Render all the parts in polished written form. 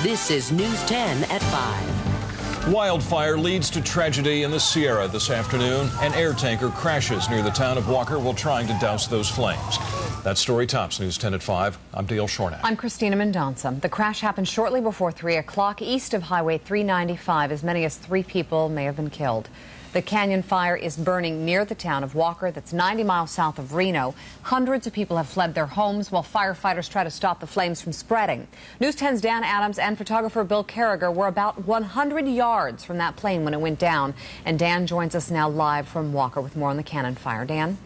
This is News 10 at 5. Wildfire leads to tragedy in the Sierra this afternoon. An air tanker crashes near the town of Walker while trying to douse those flames. That story tops News 10 at 5. I'm Dale Schornack. I'm Christina Mendonça. The crash happened shortly before 3 o'clock east of Highway 395. As many as 3 people may have been killed. The canyon fire is burning near the town of Walker, that's 90 miles south of Reno. Hundreds of people have fled their homes while firefighters try to stop the flames from spreading. News 10's Dan Adams and photographer Bill Carriger were about 100 yards from that plane when it went down. And Dan joins us now live from Walker with more on the canyon fire. Dan?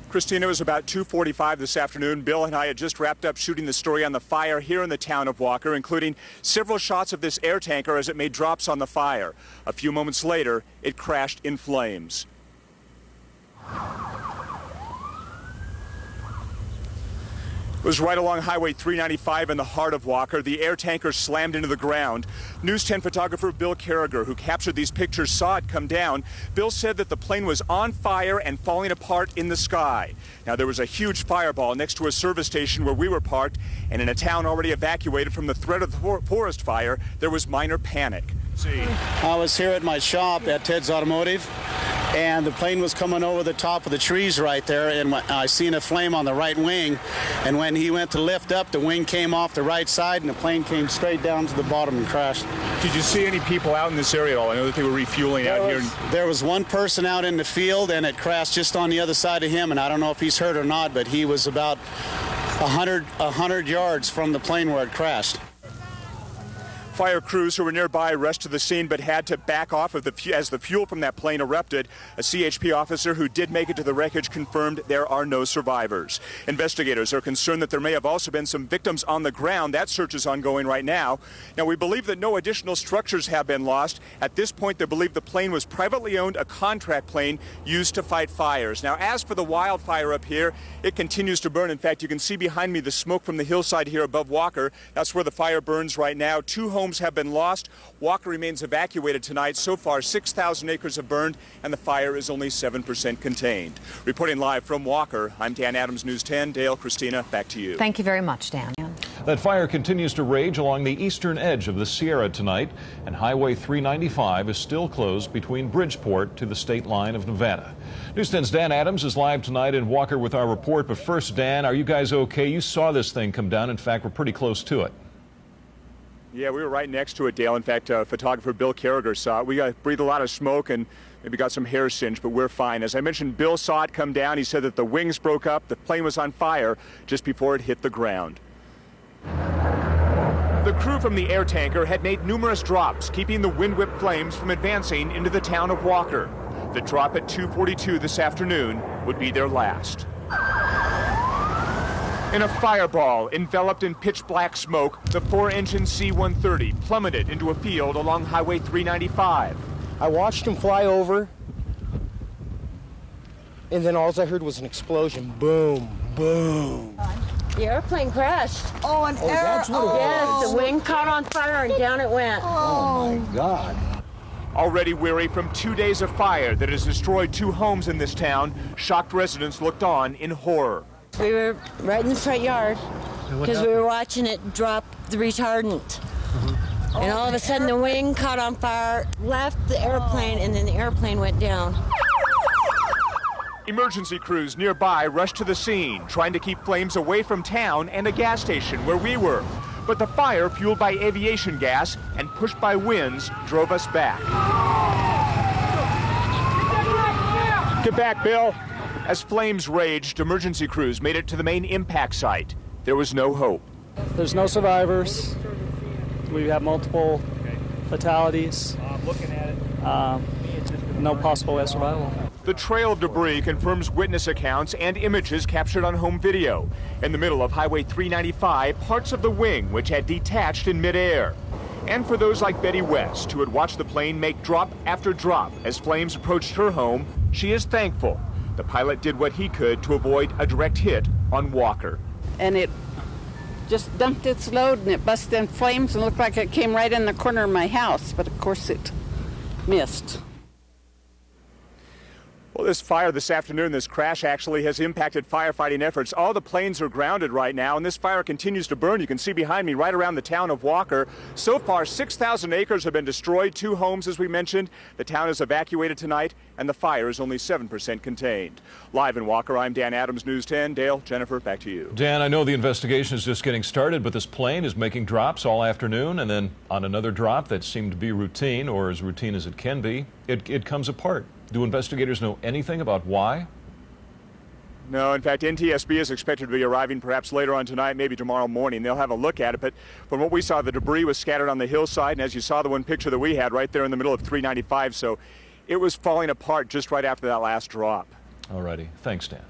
Christina, it was about 2:45 this afternoon. Bill and I had just wrapped up shooting the story on the fire here in the town of Walker, including several shots of this air tanker as it made drops on the fire. A few moments later, it crashed in flames. It was right along Highway 395 in the heart of Walker. The air tanker slammed into the ground. News 10 photographer Bill Carriger, who captured these pictures, saw it come down. Bill said that the plane was on fire and falling apart in the sky. Now, there was a huge fireball next to a service station where we were parked, and in a town already evacuated from the threat of the forest fire, there was minor panic. I was here at my shop at Ted's Automotive, and the plane was coming over the top of the trees right there, and I seen a flame on the right wing, and when he went to lift up, the wing came off the right side, and the plane came straight down to the bottom and crashed. Did you see any people out in this area at all? I know that they were refueling out here. There was one person out in the field, and it crashed just on the other side of him, and I don't know if he's hurt or not, but he was about 100 yards from the plane where it crashed. Fire crews who were nearby rushed to the scene but had to back off as the fuel from that plane erupted. A CHP officer who did make it to the wreckage confirmed there are no survivors. Investigators are concerned that there may have also been some victims on the ground. That search is ongoing right now. Now, we believe that no additional structures have been lost. At this point, they believe the plane was privately owned, a contract plane used to fight fires. Now, as for the wildfire up here, it continues to burn. In fact, you can see behind me the smoke from the hillside here above Walker. That's where the fire burns right now. 2 homes have been lost. Walker remains evacuated tonight. So far, 6,000 acres have burned, and the fire is only 7% contained. Reporting live from Walker, I'm Dan Adams, News 10. Dale, Christina, back to you. Thank you very much, Dan. That fire continues to rage along the eastern edge of the Sierra tonight, and Highway 395 is still closed between Bridgeport to the state line of Nevada. News 10's Dan Adams is live tonight in Walker with our report. But first, Dan, are you guys okay? You saw this thing come down. In fact, we're pretty close to it. Yeah, we were right next to it, Dale. In fact, photographer Bill Carriger saw it. We breathed a lot of smoke and maybe got some hair singed, but we're fine. As I mentioned, Bill saw it come down. He said that the wings broke up. The plane was on fire just before it hit the ground. The crew from the air tanker had made numerous drops, keeping the wind-whipped flames from advancing into the town of Walker. The drop at 2:42 this afternoon would be their last. In a fireball enveloped in pitch-black smoke, the 4-engine C-130 plummeted into a field along Highway 395. I watched him fly over, and then all I heard was an explosion. Boom, boom. The airplane crashed. Oh, that's what it was. Yes, the wing caught on fire and down it went. Oh, my God. Already weary from 2 days of fire that has destroyed 2 homes in this town, shocked residents looked on in horror. We were right in the front yard because we were watching it drop the retardant. And all of a sudden the wing caught on fire, left the airplane, and then the airplane went down. Emergency crews nearby rushed to the scene, trying to keep flames away from town and a gas station where we were. But the fire, fueled by aviation gas and pushed by winds, drove us back. Get back, Bill. As flames raged, emergency crews made it to the main impact site. There was no hope. There's no survivors. We have multiple fatalities. No possible way of survival. The trail of debris confirms witness accounts and images captured on home video. In the middle of Highway 395, parts of the wing which had detached in midair. And for those like Betty West, who had watched the plane make drop after drop as flames approached her home, she is thankful. The pilot did what he could to avoid a direct hit on Walker. And it just dumped its load and it busted in flames and looked like it came right in the corner of my house, but of course it missed. Well, this fire this afternoon, this crash actually has impacted firefighting efforts. All the planes are grounded right now, and this fire continues to burn. You can see behind me right around the town of Walker. So far, 6,000 acres have been destroyed, 2 homes, as we mentioned. The town is evacuated tonight, and the fire is only 7% contained. Live in Walker, I'm Dan Adams, News 10. Dale, Jennifer, back to you. Dan, I know the investigation is just getting started, but this plane is making drops all afternoon, and then on another drop that seemed to be routine, or as routine as it can be, it comes apart. Do investigators know anything about why? No, in fact, NTSB is expected to be arriving perhaps later on tonight, maybe tomorrow morning. They'll have a look at it, but from what we saw, the debris was scattered on the hillside, and as you saw the one picture that we had right there in the middle of 395, so it was falling apart just right after that last drop. All righty. Thanks, Dan.